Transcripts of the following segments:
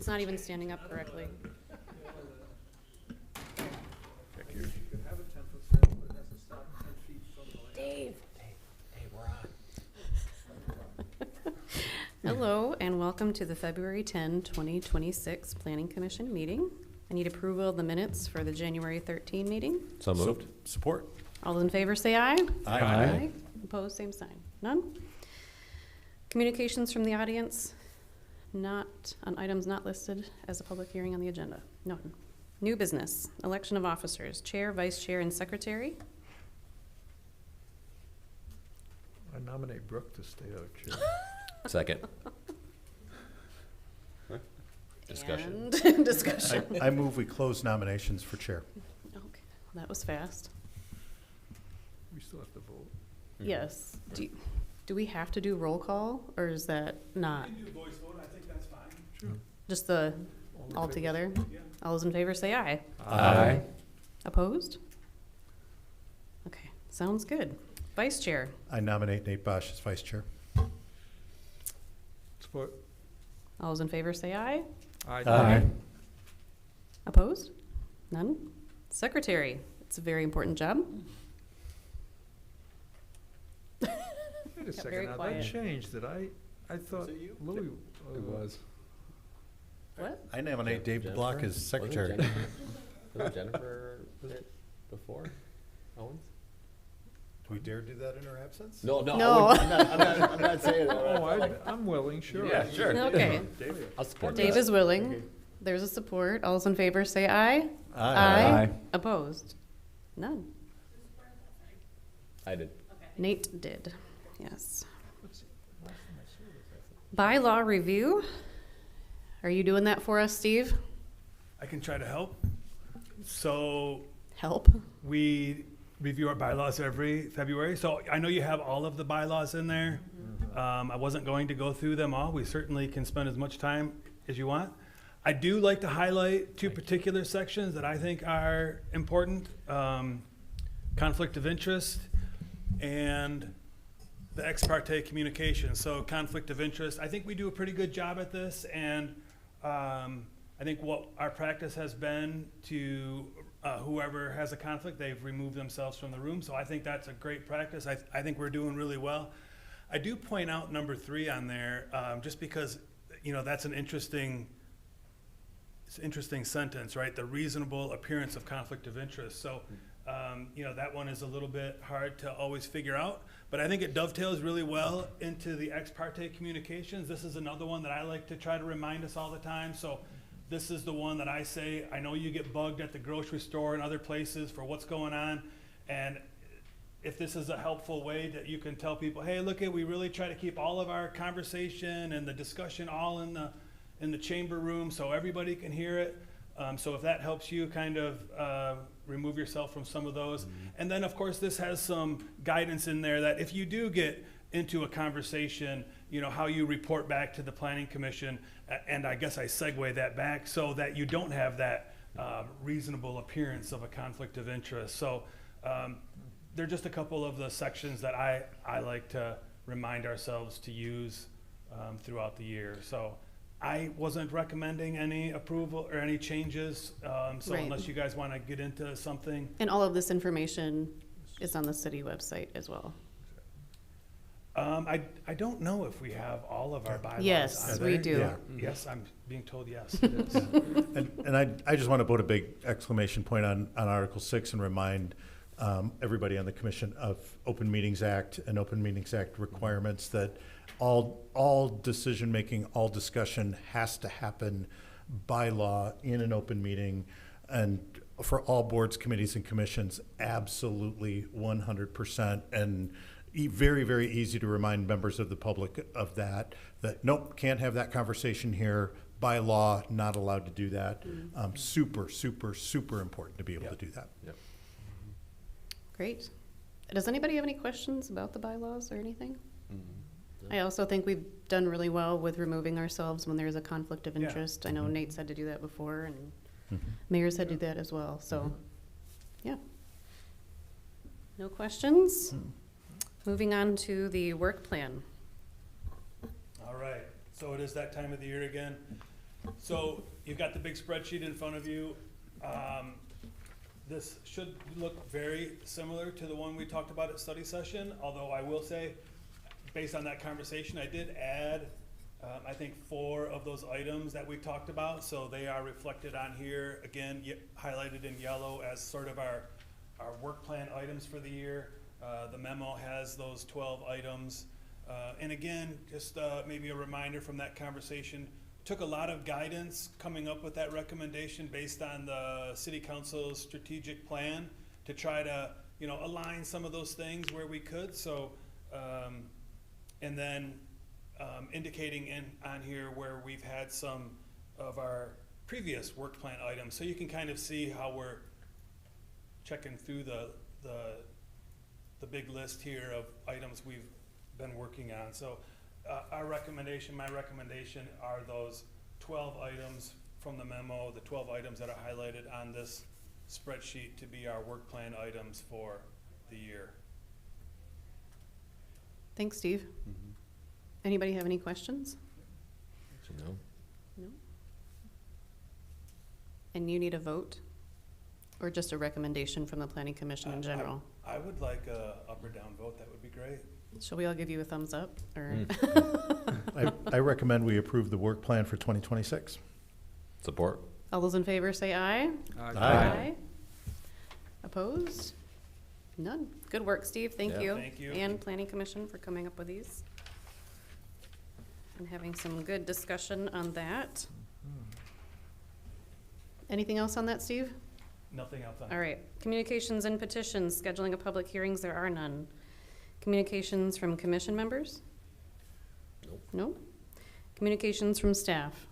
It's not even standing up correctly. Dave. Hey, we're on. Hello, and welcome to the February 10, 2026 Planning Commission meeting. I need approval of the minutes for the January 13 meeting. So moved. Support. All in favor, say aye. Aye. Aye. Opposed, same sign. None? Communications from the audience, not on items not listed as a public hearing on the agenda. None. New business, election of officers, chair, vice chair, and secretary. I nominate Brooke to stay out chair. Second. Discussion. And discussion. I move we close nominations for chair. Okay, that was fast. We still have to vote. Yes. Do we have to do roll call, or is that not? You can do voice vote, I think that's fine. Sure. Just the All in all favor? together? Yeah. All those in favor say aye. Aye. Opposed? Okay, sounds good. Vice chair. I nominate Nate Bosch as vice chair. Support. All those in favor say aye. Aye. Opposed? None? Secretary. It's a very important job. Wait a Got very second, now quiet. that changed it. I thought Louis. It was. What? I nominate Dave Jennifer? Block as secretary. Wasn't Jennifer it before Owens? Do we dare do that in her absence? No, no. No. I'm not saying that. Oh, I'm willing, sure. Yeah, sure. Okay. I'll support Dave that. is willing. There's a support. All those in favor say aye. Aye. Opposed? None. I did. Nate did. Yes. Bylaw review. Are you doing that for us, Steve? I can try to help. So Help. we review our bylaws every February. So I know you have all of the bylaws in there. I wasn't going to go through them all. We certainly can spend as much time as you want. I do like to highlight two particular sections that I think are important. Conflict of interest and the ex parte communication. So conflict of interest, I think we do a pretty good job at this, and I think what our practice has been to whoever has a conflict, they've removed themselves from the room. So I think that's a great practice. I think we're doing really well. I do point out number 3 on there, just because, that's an interesting sentence, right? The reasonable appearance of conflict of interest. So, that one is a little bit hard to always figure out, but I think it dovetails really well into the ex parte communications. This is another one that I like to try to remind us all the time. So this is the one that I say, I know you get bugged at the grocery store and other places for what's going on. And if this is a helpful way that you can tell people, hey, look, we really try to keep all of our conversation and the discussion all in the chamber room so everybody can hear it. So if that helps you kind of remove yourself from some of those. And then, of course, this has some guidance in there that if you do get into a conversation, how you report back to the Planning Commission, and I guess I segue that back so that you don't have that reasonable appearance of a conflict of interest. So they're just a couple of the sections that I like to remind ourselves to use throughout the year. So I wasn't recommending any approval or any changes, so Right. unless you guys want to get into something. And all of this information is on the city website as well. I don't know if we have all of our bylaws. Yes, on we there. do. Yeah. Yes, I'm being told yes, it is. And I just want to put a big exclamation point on Article 6 and remind everybody on the commission of Open Meetings Act and Open Meetings Act requirements that all decision-making, all discussion has to happen by law in an open meeting. And for all boards, committees, and commissions, absolutely 100%. And very, very easy to remind members of the public of that nope, can't have that conversation here. By law, not allowed to do that. Super, super, super important to be able to do that. Yep. Great. Does anybody have any questions about the bylaws or anything? I also think we've done really well with removing ourselves when there's a conflict of Yeah. interest. I know Nate's had to do that before, and Mayor's had to do that as well. So, yeah. No questions? Moving on to the work plan. All right, so it is that time of the year again. So you've got the big spreadsheet in front of you. This should look very similar to the one we talked about at study session, although I will say, based on that conversation, I did add, I think 4 of those items that we talked about, so they are reflected on here, again, highlighted in yellow as sort of our work plan items for the year. The memo has those 12 items. And again, just maybe a reminder from that conversation, took a lot of guidance coming up with that recommendation based on the city council's strategic plan to try to, align some of those things where we could. So, and then indicating on here where we've had some of our previous work plan items. So you can kind of see how we're checking through the big list here of items we've been working on. So my recommendation are those 12 items from the memo, the 12 items that are highlighted on this spreadsheet to be our work plan items for the year. Thanks, Steve. Anybody have any questions? No. No? And you need a vote? Or just a recommendation from the planning commission in general? I would like a up or down vote, that would be great. Shall we all give you a thumbs up, or? I recommend we approve the work plan for 2026. Support. All those in favor say aye. Aye. Opposed? None. Good work, Steve. Thank Yeah. you. Thank you. And planning commission for coming up with these. And having some good discussion on that. Anything else on that, Steve? Nothing else on. All right. Communications and petitions, scheduling of public hearings, there are none. Communications from commission members? Nope. No? Communications from staff?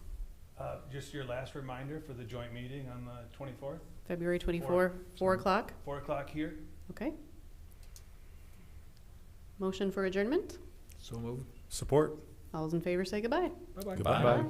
Just your last reminder for the joint meeting on the 24th, February 24, 4 o'clock? 4 o'clock here. Okay. Motion for adjournment? So moved. Support. All those in favor say goodbye. Bye-bye. Goodbye. Bye.